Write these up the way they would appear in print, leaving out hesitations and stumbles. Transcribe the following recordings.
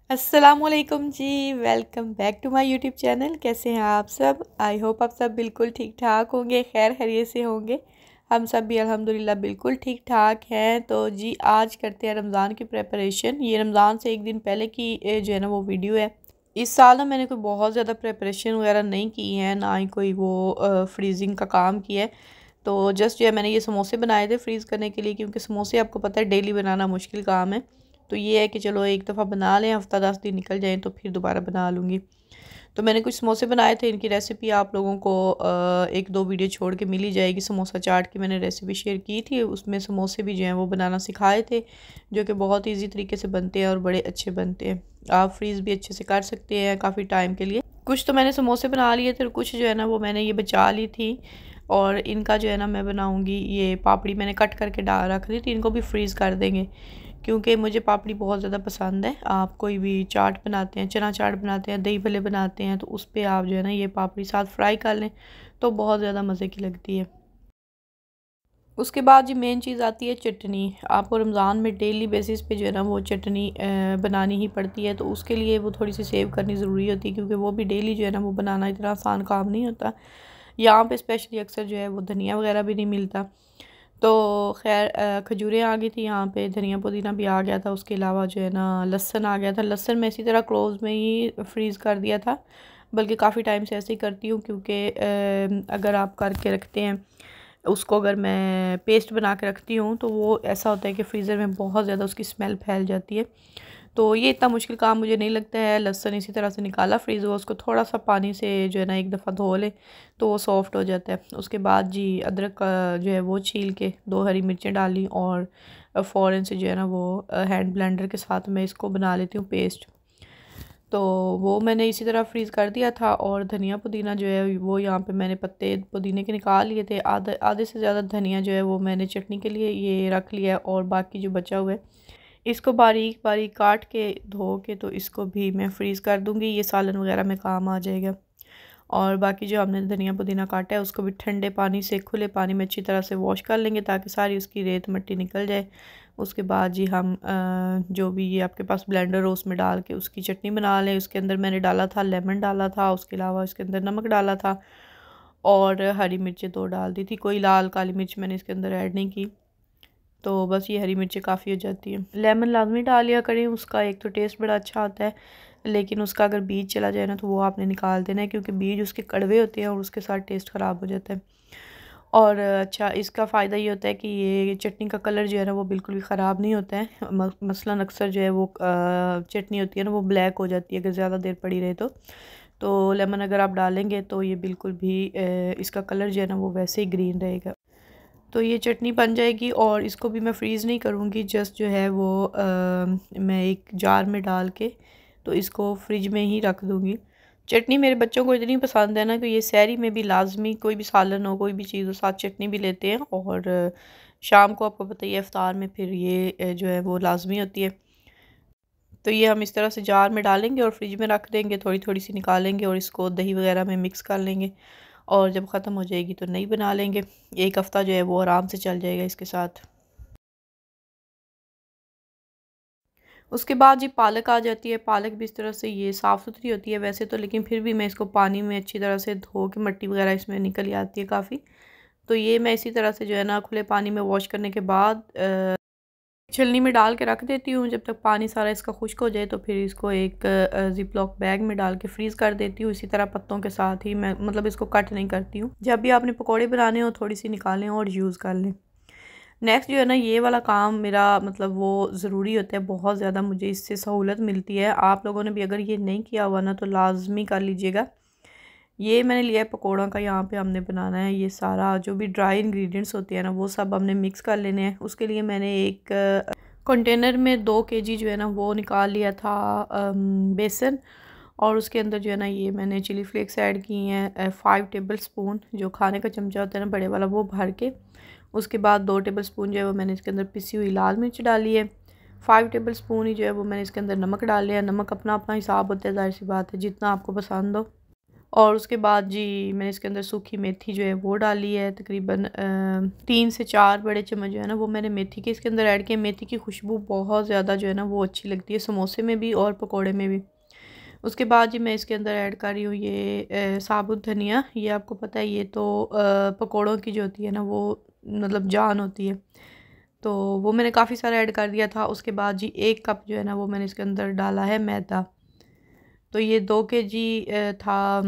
अस्सलामुअलैकुम जी। Welcome back to my YouTube channel. कैसे हैं आप सब? आई होप आप सब बिल्कुल ठीक ठाक होंगे, खैर खैरियत से होंगे। हम सब भी अल्हम्दुलिल्लाह बिल्कुल ठीक ठाक हैं। तो जी आज करते हैं रमज़ान की प्रिपरेशन। ये रमज़ान से एक दिन पहले की जो है ना वो वीडियो है। इस साल ना मैंने कोई बहुत ज़्यादा प्रिपरेशन वगैरह नहीं की है, ना ही कोई वो फ्रीजिंग का काम किया है। तो जस्ट जो है मैंने ये समोसे बनाए थे फ्रीज़ करने के लिए, क्योंकि समोसे आपको पता है डेली बनाना मुश्किल काम है। तो ये है कि चलो एक दफ़ा बना लें, हफ़्ता 10 दिन निकल जाए तो फिर दोबारा बना लूँगी। तो मैंने कुछ समोसे बनाए थे, इनकी रेसिपी आप लोगों को एक दो वीडियो छोड़ के मिल ही जाएगी। समोसा चाट की मैंने रेसिपी शेयर की थी, उसमें समोसे भी जो हैं वो बनाना सिखाए थे, जो कि बहुत ईजी तरीके से बनते हैं और बड़े अच्छे बनते हैं। आप फ्रीज़ भी अच्छे से कर सकते हैं काफ़ी टाइम के लिए। कुछ तो मैंने समोसे बना लिए थे और कुछ जो है ना वो मैंने ये बचा ली थी। और इनका जो है ना मैं बनाऊँगी, ये पापड़ी मैंने कट करके डाल रख दी थी, इनको भी फ्रीज़ कर देंगे, क्योंकि मुझे पापड़ी बहुत ज़्यादा पसंद है। आप कोई भी चाट बनाते हैं, चना चाट बनाते हैं, दही भल्ले बनाते हैं, तो उस पर आप जो है ना ये पापड़ी साथ फ्राई कर लें तो बहुत ज़्यादा मज़े की लगती है। उसके बाद जी मेन चीज़ आती है चटनी। आपको रमज़ान में डेली बेसिस पे जो है ना वो चटनी बनानी ही पड़ती है, तो उसके लिए वो थोड़ी सी सेव करनी ज़रूरी होती है, क्योंकि वो भी डेली जो है ना वो बनाना इतना आसान काम नहीं होता। यहाँ पे स्पेशली अक्सर जो है वो धनिया वगैरह भी नहीं मिलता। तो खैर खजूरें आ गई थी यहाँ पे, धनिया पुदीना भी आ गया था, उसके अलावा जो है ना लहसन आ गया था। लहसन मैं इसी तरह क्लोज़ में ही फ्रीज़ कर दिया था, बल्कि काफ़ी टाइम से ऐसे ही करती हूँ, क्योंकि अगर आप करके रखते हैं उसको, अगर मैं पेस्ट बना के रखती हूँ तो वो ऐसा होता है कि फ्रीज़र में बहुत ज़्यादा उसकी स्मेल फैल जाती है। तो ये इतना मुश्किल काम मुझे नहीं लगता है। लहसुन इसी तरह से निकाला फ्रीज़ हुआ, उसको थोड़ा सा पानी से जो है ना एक दफ़ा धो लें तो वो सॉफ्ट हो जाता है। उसके बाद जी अदरक का जो है वो छील के 2 हरी मिर्चें डाली और फ़ौरन से जो है ना वो हैंड ब्लेंडर के साथ मैं इसको बना लेती हूँ पेस्ट। तो वो मैंने इसी तरह फ्रीज़ कर दिया था। और धनिया पुदीना जो है वो यहाँ पे मैंने पत्ते पुदीने के निकाल लिए थे। आधे आधे से ज़्यादा धनिया जो है वो मैंने चटनी के लिए ये रख लिया है, और बाकी जो बचा हुआ है इसको बारीक बारीक काट के धो के तो इसको भी मैं फ्रीज़ कर दूँगी, ये सालन वगैरह में काम आ जाएगा। और बाकी जो हमने धनिया पुदीना काटा है उसको भी ठंडे पानी से, खुले पानी में अच्छी तरह से वॉश कर लेंगे, ताकि सारी उसकी रेत मिट्टी निकल जाए। उसके बाद जी हम जो भी ये आपके पास ब्लेंडर हो उसमें डाल के उसकी चटनी बना लें। उसके अंदर मैंने डाला था लेमन डाला था, उसके अलावा इसके अंदर नमक डाला था, और हरी मिर्चें 2 डाल दी थी। कोई लाल काली मिर्च मैंने इसके अंदर ऐड नहीं की, तो बस ये हरी मिर्ची काफ़ी हो जाती है। लेमन लाजमी डाल लिया करें, उसका एक तो टेस्ट बड़ा अच्छा आता है, लेकिन उसका अगर बीज चला जाए ना तो वो आपने निकाल देना है, क्योंकि बीज उसके कड़वे होते हैं और उसके साथ टेस्ट ख़राब हो जाता है। और अच्छा इसका फ़ायदा ये होता है कि ये चटनी का कलर जो है ना वो बिल्कुल भी ख़राब नहीं होता है। मसलन अक्सर जो है वो चटनी होती है ना वो ब्लैक हो जाती है अगर ज़्यादा देर पड़ी रहे तो लेमन अगर आप डालेंगे तो ये बिल्कुल भी इसका कलर जो है ना वो वैसे ही ग्रीन रहेगा। तो ये चटनी बन जाएगी और इसको भी मैं फ्रीज़ नहीं करूँगी, जस्ट जो है वो मैं एक जार में डाल के तो इसको फ्रिज में ही रख दूँगी। चटनी मेरे बच्चों को इतनी पसंद है ना कि ये सहरी में भी लाजमी कोई भी सालन हो, कोई भी चीज़ हो, साथ चटनी भी लेते हैं। और शाम को आपको पता ही है इफ्तार में फिर ये जो है वो लाजमी होती है। तो ये हम इस तरह से जार में डालेंगे और फ्रिज में रख देंगे, थोड़ी थोड़ी सी निकालेंगे और इसको दही वगैरह में मिक्स कर लेंगे, और जब ख़त्म हो जाएगी तो नई बना लेंगे। एक हफ़्ता जो है वो आराम से चल जाएगा इसके साथ। उसके बाद जी पालक आ जाती है। पालक भी इस तरह से ये साफ़ सुथरी होती है वैसे तो, लेकिन फिर भी मैं इसको पानी में अच्छी तरह से धो के, मिट्टी वगैरह इसमें निकल ही आती है काफ़ी, तो ये मैं इसी तरह से जो है ना खुले पानी में वॉश करने के बाद छलनी में डाल के रख देती हूँ। जब तक पानी सारा इसका खुश्क हो जाए तो फिर इसको एक जिप लॉक बैग में डाल के फ्रीज़ कर देती हूँ। इसी तरह पत्तों के साथ ही मैं, मतलब इसको कट नहीं करती हूँ। जब भी आपने पकौड़े बनाने हो थोड़ी सी निकालें और यूज़ कर लें। नेक्स्ट जो है ना ये वाला काम मेरा मतलब वो ज़रूरी होता है बहुत ज़्यादा, मुझे इससे सहूलत मिलती है। आप लोगों ने भी अगर ये नहीं किया हुआ ना तो लाजमी कर लीजिएगा। ये मैंने लिया है पकौड़ों का, यहाँ पे हमने बनाना है। ये सारा जो भी ड्राई इंग्रेडिएंट्स होते हैं ना वो सब हमने मिक्स कर लेने हैं। उसके लिए मैंने एक कंटेनर में 2 kg जो है ना वो निकाल लिया था बेसन, और उसके अंदर जो है ना ये मैंने चिली फ्लेक्स ऐड किए हैं 5 टेबल स्पून, जो खाने का चमचा होता है ना बड़े वाला वो भर के। उसके बाद 2 टेबल स्पून जो है वो मैंने इसके अंदर पिसी हुई लाल मिर्च डाली है। 5 टेबल स्पून ही जो है वो मैंने इसके अंदर नमक डाल लिया। नमक अपना अपना हिसाब होता है, जाहिर सी बात है जितना आपको पसंद हो। और उसके बाद जी मैंने इसके अंदर सूखी मेथी जो है वो डाली है, तकरीबन 3 से 4 बड़े चम्मच जो है ना वो मैंने मेथी के इसके अंदर ऐड किए। मेथी की खुशबू बहुत ज़्यादा जो है ना वो अच्छी लगती है समोसे में भी और पकोड़े में भी। उसके बाद जी मैं इसके अंदर ऐड कर रही हूँ ये साबुत धनिया। ये आपको पता है ये तो पकोड़ों की जो होती है ना वो मतलब जान होती है, तो वो मैंने काफ़ी सारा ऐड कर दिया था। उसके बाद जी 1 कप जो है ना वो मैंने इसके अंदर डाला है मैदा। तो ये 2 केजी था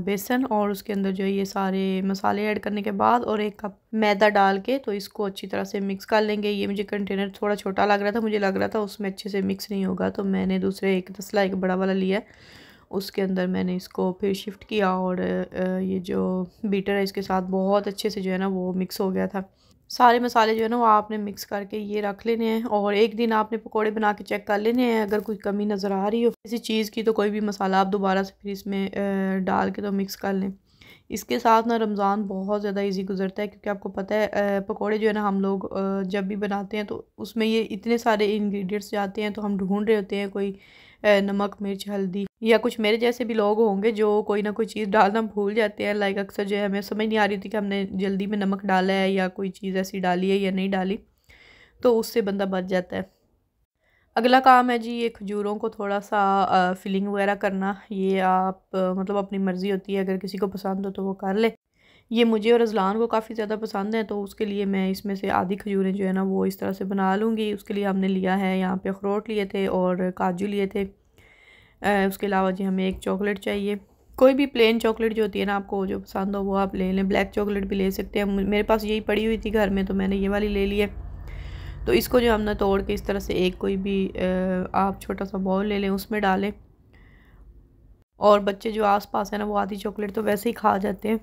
बेसन, और उसके अंदर जो है ये सारे मसाले ऐड करने के बाद और 1 कप मैदा डाल के तो इसको अच्छी तरह से मिक्स कर लेंगे। ये मुझे कंटेनर थोड़ा छोटा लग रहा था, मुझे लग रहा था उसमें अच्छे से मिक्स नहीं होगा, तो मैंने दूसरे एक तसला एक बड़ा वाला लिया, उसके अंदर मैंने इसको फिर शिफ्ट किया और ये जो बीटर है इसके साथ बहुत अच्छे से जो है ना वो मिक्स हो गया था। सारे मसाले जो है ना वो आपने मिक्स करके ये रख लेने हैं, और एक दिन आपने पकोड़े बना के चेक कर लेने हैं। अगर कोई कमी नज़र आ रही हो किसी चीज़ की तो कोई भी मसाला आप दोबारा से फिर इसमें डाल के तो मिक्स कर लें। इसके साथ ना रमज़ान बहुत ज़्यादा इजी गुजरता है, क्योंकि आपको पता है पकोड़े जो है ना हम लोग जब भी बनाते हैं तो उसमें ये इतने सारे इंग्रेडिएंट्स जाते हैं, तो हम ढूंढ रहे होते हैं कोई नमक मिर्च हल्दी, या कुछ मेरे जैसे भी लोग होंगे जो कोई ना कोई चीज़ डालना भूल जाते हैं। लाइक अक्सर जो है हमें समझ नहीं आ रही थी कि हमने जल्दी में नमक डाला है या कोई चीज़ ऐसी डाली है या नहीं डाली, तो उससे बंदा बच जाता है। अगला काम है जी ये खजूरों को थोड़ा सा फिलिंग वगैरह करना। ये आप मतलब अपनी मर्ज़ी होती है, अगर किसी को पसंद हो तो वो कर ले। ये मुझे और अज़लान को काफ़ी ज़्यादा पसंद है, तो उसके लिए मैं इसमें से आधी खजूरें जो है ना वो इस तरह से बना लूँगी। उसके लिए हमने लिया है यहाँ पे अखरोट लिए थे और काजू लिए थे। उसके अलावा जी हमें एक चॉकलेट चाहिए, कोई भी प्लेन चॉकलेट जो होती है ना आपको जो पसंद हो वो आप ले लें। ब्लैक चॉकलेट भी ले सकते हैं, मेरे पास यही पड़ी हुई थी घर में तो मैंने ये वाली ले ली है। तो इसको जो हमने तोड़ के इस तरह से एक कोई भी आप छोटा सा बाउल ले लें, उसमें डालें। और बच्चे जो आस-पास है ना वो आधी चॉकलेट तो वैसे ही खा जाते हैं,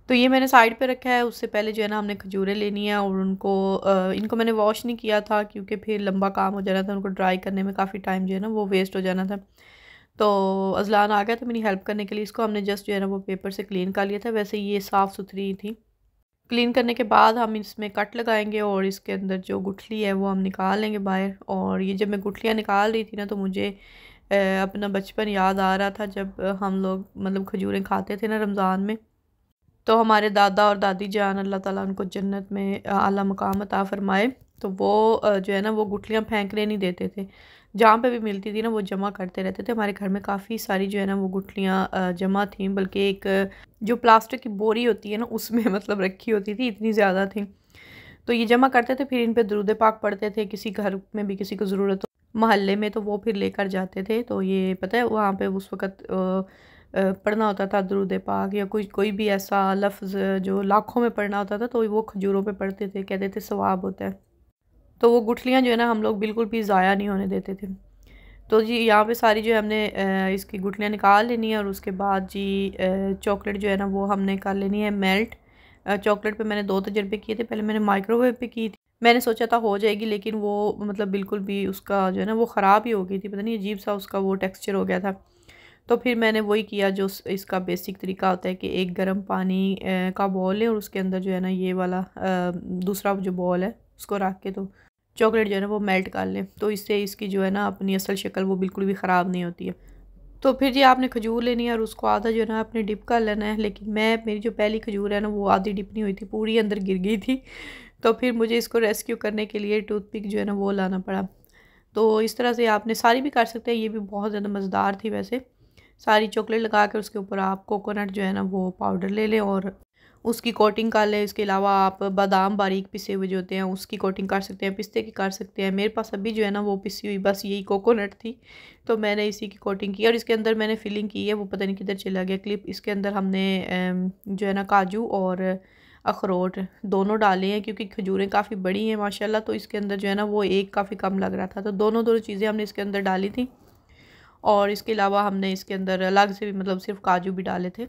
तो ये मैंने साइड पे रखा है। उससे पहले जो है ना हमने खजूरें लेनी है और उनको इनको मैंने वॉश नहीं किया था, क्योंकि फिर लंबा काम हो जाना था, उनको ड्राई करने में काफ़ी टाइम जो है ना वो वेस्ट हो जाना था। तो अज़लान आ गया था मेरी हेल्प करने के लिए, इसको हमने जस्ट जो है ना वो पेपर से क्लीन कर लिया था। वैसे ये साफ़ सुथरी थी। क्लीन करने के बाद हम इसमें कट लगाएंगे और इसके अंदर जो गुठली है वो हम निकाल लेंगे बाहर। और ये जब मैं गुठलियाँ निकाल रही थी ना तो मुझे अपना बचपन याद आ रहा था, जब हम लोग मतलब खजूरें खाते थे ना रमज़ान में। तो हमारे दादा और दादी जान अल्लाह ताला उनको जन्नत में आला मकाम अता फ़रमाए, तो वो जो है ना वो गुठलियाँ फेंकने नहीं देते थे। जहाँ पे भी मिलती थी ना वो जमा करते रहते थे। हमारे घर में काफ़ी सारी जो है ना वो गुठलियाँ जमा थी, बल्कि एक जो प्लास्टिक की बोरी होती है ना उसमें मतलब रखी होती थी, इतनी ज़्यादा थी। तो ये जमा करते थे, फिर इन पे दुरूद पाक पढ़ते थे। किसी घर में भी किसी को ज़रूरत हो मोहल्ले में तो वो फिर लेकर जाते थे। तो ये पता है वहाँ पे उस वक़्त पढ़ना होता था दुरूद पाक, या कोई भी ऐसा लफ्ज़ जो लाखों में पढ़ना होता था तो वो खजूरों पे पढ़ते थे, कहते थे सवाब होता है। तो वो गुठलियाँ जो है ना हम लोग बिल्कुल भी ज़ाया नहीं होने देते थे। तो जी यहाँ पे सारी जो है हमने इसकी गुठलियाँ निकाल लेनी है, और उसके बाद जी चॉकलेट जो है ना वो हमने कर लेनी है मेल्ट। चॉकलेट पे मैंने 2 तजर्बे किए थे। पहले मैंने माइक्रोवेव पे की थी, मैंने सोचा था हो जाएगी, लेकिन वो मतलब बिल्कुल भी उसका जो है ना वो ख़राब ही हो गई थी, पता नहीं अजीब सा उसका वो टेक्सचर हो गया था। तो फिर मैंने वही किया जो इसका बेसिक तरीका होता है कि एक गर्म पानी का बॉल लें और उसके अंदर जो है ना ये वाला दूसरा जो बॉल है उसको रख के तो चॉकलेट जो है ना वो मेल्ट कर लें, तो इससे इसकी जो है ना अपनी असल शक्ल वो बिल्कुल भी ख़राब नहीं होती है। तो फिर जी आपने खजूर लेनी है और उसको आधा जो है ना आपने डिप कर लेना है। लेकिन मेरी जो पहली खजूर है ना वो आधी डिप नहीं हुई थी, पूरी अंदर गिर गई थी। तो फिर मुझे इसको रेस्क्यू करने के लिए टूथपिक जो है ना वो लाना पड़ा। तो इस तरह से आपने सारी भी कर सकते हैं, ये भी बहुत ज़्यादा मज़ेदार थी। वैसे सारी चॉकलेट लगा कर उसके ऊपर आप कोकोनट जो है ना वो पाउडर ले लें और उसकी कोटिंग कर लें। इसके अलावा आप बादाम बारीक पिसे हुए जो होते हैं उसकी कोटिंग कर सकते हैं, पिस्ते की कर सकते हैं। मेरे पास अभी जो है ना वो पिसी हुई बस यही कोकोनट थी, तो मैंने इसी की कोटिंग की और इसके अंदर मैंने फिलिंग की है। वो पता नहीं किधर चला गया क्लिप। इसके अंदर हमने जो है ना काजू और अखरोट दोनों डाले हैं, क्योंकि खजूरें काफ़ी बड़ी हैं माशाल्लाह, तो इसके अंदर जो है ना वो एक काफ़ी कम लग रहा था, तो दोनों चीज़ें हमने इसके अंदर डाली थी। और इसके अलावा हमने इसके अंदर अलग से भी मतलब सिर्फ काजू भी डाले थे।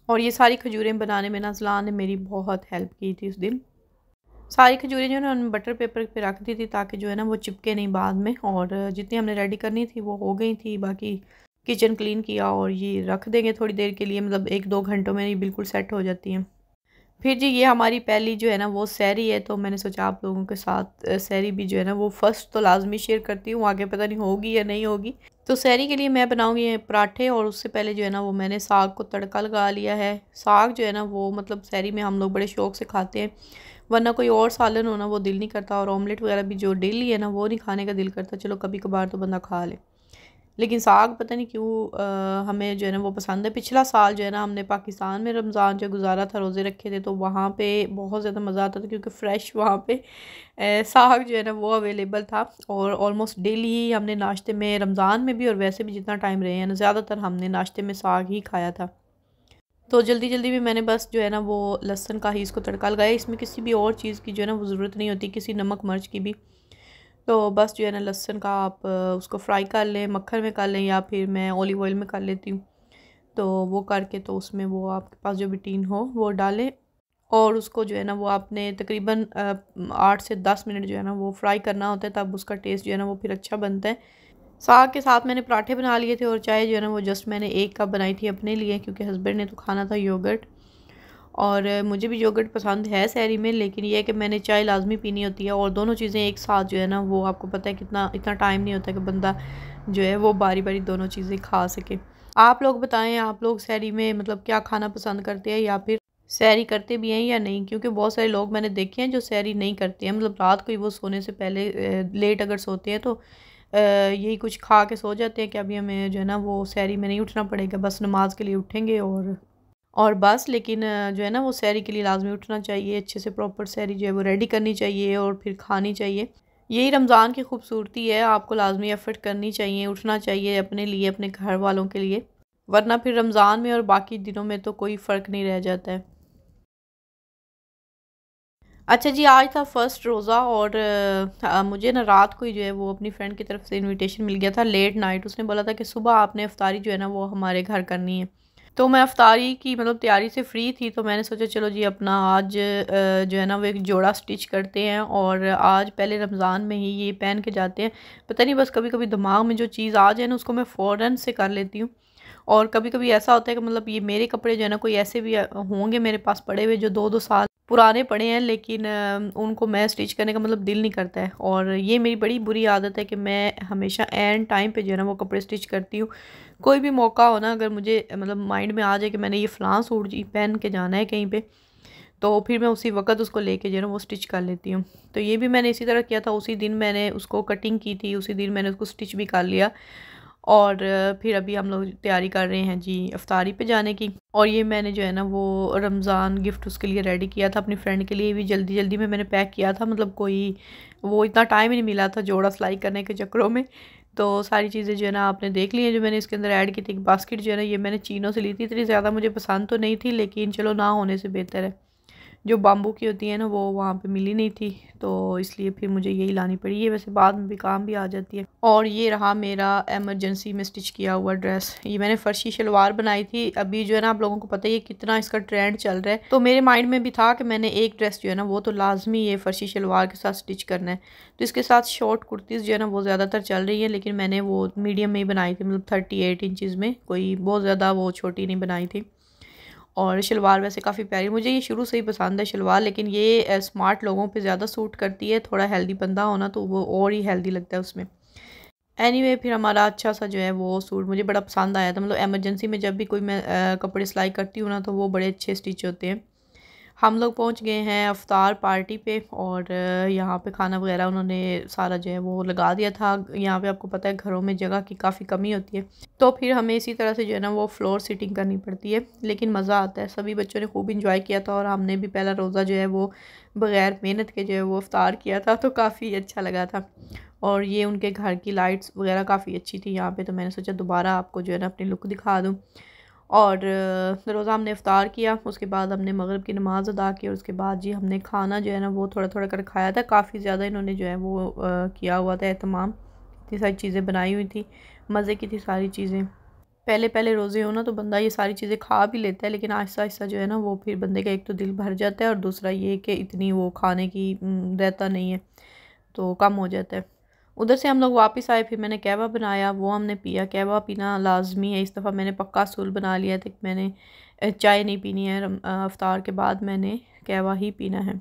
और ये सारी खजूरें बनाने में अज़लान ने मेरी बहुत हेल्प की थी उस दिन। सारी खजूरें जो है ना उन्होंने बटर पेपर पे रख दी थी, ताकि जो है ना वो चिपके नहीं बाद में। और जितनी हमने रेडी करनी थी वो हो गई थी। बाकी किचन क्लीन किया और ये रख देंगे थोड़ी देर के लिए, मतलब 1-2 घंटों में ये बिल्कुल सेट हो जाती हैं। फिर जी ये हमारी पहली जो है ना वो सहरी है, तो मैंने सोचा आप लोगों के साथ सहरी भी जो है ना वो फ़र्स्ट तो लाजमी शेयर करती हूँ, आगे पता नहीं होगी या नहीं होगी। तो सहरी के लिए मैं बनाऊँगी पराठे, और उससे पहले जो है ना वो मैंने साग को तड़का लगा लिया है। साग जो है ना वो मतलब सहरी में हम लोग बड़े शौक़ से खाते हैं, वरना कोई और सालन होना वो दिल नहीं करता, और ऑमलेट वगैरह भी जो डेली है ना वो नहीं खाने का दिल करता, चलो कभी कभार तो बंदा खा ले। लेकिन साग पता नहीं क्यों हमें जो है ना वो पसंद है। पिछला साल जो है ना हमने पाकिस्तान में रमज़ान जो गुजारा था, रोज़े रखे थे, तो वहाँ पे बहुत ज़्यादा मज़ा आता था क्योंकि फ़्रेश वहाँ पे साग जो है ना वो अवेलेबल था, और ऑलमोस्ट डेली ही हमने नाश्ते में, रमज़ान में भी और वैसे भी जितना टाइम रहे हैं ना, ज़्यादातर हमने नाश्ते में साग ही खाया था। तो जल्दी जल्दी में मैंने बस जो है ना वो लहसुन का ही इसको तड़का लगाया। इसमें किसी भी और चीज़ की जो है ना वो ज़रूरत नहीं होती, किसी नमक मिर्च की भी। तो बस जो है ना लहसुन का आप उसको फ्राई कर लें, मक्खन में कर लें या फिर मैं ऑलिव ऑयल में कर लेती हूँ। तो वो करके तो उसमें वो आपके पास जो भी टीन हो वो डालें, और उसको जो है ना वो आपने तकरीबन 8 से 10 मिनट जो है ना वो फ्राई करना होता है, तब उसका टेस्ट जो है ना वो फिर अच्छा बनता है। साग के साथ मैंने पराठे बना लिए थे, और चाय जो है ना वो जस्ट मैंने 1 कप बनाई थी अपने लिए, क्योंकि हस्बैंड ने तो खाना था योगर्ट, और मुझे भी योगर्ट पसंद है सहरी में, लेकिन ये है कि मैंने चाय लाजमी पीनी होती है, और दोनों चीज़ें एक साथ जो है ना वो आपको पता है कितना इतना टाइम नहीं होता कि बंदा जो है वो बारी बारी दोनों चीज़ें खा सके। आप लोग बताएं, आप लोग सहरी में मतलब क्या खाना पसंद करते हैं, या फिर सहरी करते भी हैं या नहीं? क्योंकि बहुत सारे लोग मैंने देखे हैं जो सहरी नहीं करते हैं, मतलब रात को ही वो सोने से पहले लेट अगर सोते हैं तो यही कुछ खा के सो जाते हैं कि अभी हमें जो है ना वो सहरी में नहीं उठना पड़ेगा, बस नमाज के लिए उठेंगे और बस। लेकिन जो है ना वो सहरी के लिए लाजमी उठना चाहिए, अच्छे से प्रॉपर सहरी जो है वो रेडी करनी चाहिए और फिर खानी चाहिए। यही रमज़ान की खूबसूरती है, आपको लाजमी एफ़र्ट करनी चाहिए, उठना चाहिए अपने लिए, अपने घर वालों के लिए, वरना फिर रमज़ान में और बाकी दिनों में तो कोई फ़र्क नहीं रह जाता है। अच्छा जी, आज था फर्स्ट रोज़ा, और मुझे ना रात को ही जो है वो अपनी फ्रेंड की तरफ से इनविटेशन मिल गया था लेट नाइट। उसने बोला था कि सुबह आपने इफ्तारी जो है ना वो हमारे घर करनी है। तो मैं इफ्तारी की मतलब तैयारी से फ्री थी, तो मैंने सोचा चलो जी अपना आज जो है ना वो एक जोड़ा स्टिच करते हैं, और आज पहले रमज़ान में ही ये पहन के जाते हैं। पता नहीं बस कभी कभी दिमाग में जो चीज़ आ जाए ना उसको मैं फ़ौरन से कर लेती हूँ। और कभी कभी ऐसा होता है कि मतलब ये मेरे कपड़े जो है ना कोई ऐसे भी होंगे मेरे पास पड़े हुए जो 2-2 साल पुराने पड़े हैं, लेकिन उनको मैं स्टिच करने का मतलब दिल नहीं करता है, और ये मेरी बड़ी बुरी आदत है कि मैं हमेशा एंड टाइम पे जो है ना वो कपड़े स्टिच करती हूँ। कोई भी मौका हो ना, अगर मुझे मतलब माइंड में आ जाए कि मैंने ये फ़लाँ सूट जी पहन के जाना है कहीं पे, तो फिर मैं उसी वक्त उसको लेके जो है ना वो स्टिच कर लेती हूँ। तो ये भी मैंने इसी तरह किया था, उसी दिन मैंने उसको कटिंग की थी, उसी दिन मैंने उसको स्टिच भी कर लिया, और फिर अभी हम लोग तैयारी कर रहे हैं जी इफ्तारी पे जाने की। और ये मैंने जो है ना वो रमज़ान गिफ्ट उसके लिए रेडी किया था, अपनी फ्रेंड के लिए भी जल्दी जल्दी में मैंने पैक किया था, मतलब कोई वो इतना टाइम ही नहीं मिला था जोड़ा सिलाई करने के चक्करों में। तो सारी चीज़ें जो है ना आपने देख ली हैं जो मैंने इसके अंदर ऐड की थी। एक बास्केट जो है ना ये मैंने चीनों से ली थी, इतनी ज़्यादा मुझे पसंद तो नहीं थी, लेकिन चलो ना होने से बेहतर है। जो बाम्बू की होती है ना वो वहाँ पे मिली नहीं थी, तो इसलिए फिर मुझे यही लानी पड़ी है। वैसे बाद में भी काम भी आ जाती है। और ये रहा मेरा एमरजेंसी में स्टिच किया हुआ ड्रेस, ये मैंने फर्शी शलवार बनाई थी। अभी जो है ना आप लोगों को पता ही है कितना इसका ट्रेंड चल रहा है, तो मेरे माइंड में भी था कि मैंने एक ड्रेस जो है ना वो तो लाजमी ये फर्शी शलवार के साथ स्टिच करना है। तो इसके साथ शॉर्ट कुर्तीज़ जो है ना वो ज़्यादातर चल रही है, लेकिन मैंने वो मीडियम में ही बनाई थी, मतलब 38 इंचज़ में, कोई बहुत ज़्यादा वो छोटी नहीं बनाई थी। और शलवार वैसे काफ़ी प्यारी, मुझे ये शुरू से ही पसंद है शलवार, लेकिन ये स्मार्ट लोगों पे ज़्यादा सूट करती है। थोड़ा हेल्दी बंदा होना तो वो और ही हेल्दी लगता है उसमें। एनीवे फिर हमारा अच्छा सा जो है वो सूट मुझे बड़ा पसंद आया था। मतलब इमरजेंसी में जब भी कोई मैं कपड़े सिलाई करती हूँ ना तो वो बड़े अच्छे स्टिच होते हैं। हम लोग पहुंच गए हैं अफ्तार पार्टी पे, और यहाँ पे खाना वगैरह उन्होंने सारा जो है वो लगा दिया था। यहाँ पे आपको पता है घरों में जगह की काफ़ी कमी होती है, तो फिर हमें इसी तरह से जो है ना वो फ्लोर सीटिंग करनी पड़ती है, लेकिन मज़ा आता है। सभी बच्चों ने खूब इंजॉय किया था, और हमने भी पहला रोज़ा जो है वो बग़ैर मेहनत के जो है वो अफ्तार किया था, तो काफ़ी अच्छा लगा था। और ये उनके घर की लाइट्स वगैरह काफ़ी अच्छी थी यहाँ पे, तो मैंने सोचा दोबारा आपको जो है ना अपनी लुक दिखा दूँ। और रोज़ा हमने इफ़्तार किया, उसके बाद हमने मगरिब की नमाज़ अदा की, और उसके बाद जी हमने खाना जो है ना वो थोड़ा थोड़ा कर खाया था। काफ़ी ज़्यादा इन्होंने जो है वो किया हुआ था एहतमाम, इतनी सारी चीज़ें बनाई हुई थी, मज़े की थी सारी चीज़ें। पहले पहले रोज़े हो ना तो बंदा ये सारी चीज़ें खा भी लेता है, लेकिन आहिस्ता आहिस्ता जो है ना वो फिर बंदे का एक तो दिल भर जाता है, और दूसरा ये कि इतनी वो खाने की रहता नहीं है, तो कम हो जाता है। उधर से हम लोग वापस आए, फिर मैंने कहवा बनाया, वो हमने पिया। कहवा पीना लाजमी है, इस दफ़ा मैंने पक्का असूल बना लिया था कि मैंने चाय नहीं पीनी है, इफ्तार के बाद मैंने कहवा ही पीना है।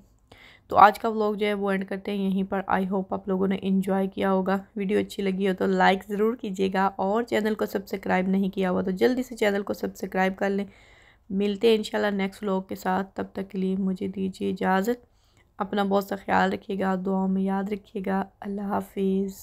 तो आज का व्लॉग जो है वो एंड करते हैं यहीं पर। आई होप आप लोगों ने एंजॉय किया होगा। वीडियो अच्छी लगी हो तो लाइक ज़रूर कीजिएगा, और चैनल को सब्सक्राइब नहीं किया हुआ तो जल्दी से चैनल को सब्सक्राइब कर लें। मिलते हैं इंशाल्लाह नेक्स्ट व्लॉग के साथ। तब तक के लिए मुझे दीजिए इजाज़त। अपना बहुत सा ख्याल रखिएगा, दुआओं में याद रखिएगा। अल्लाह हाफिज़।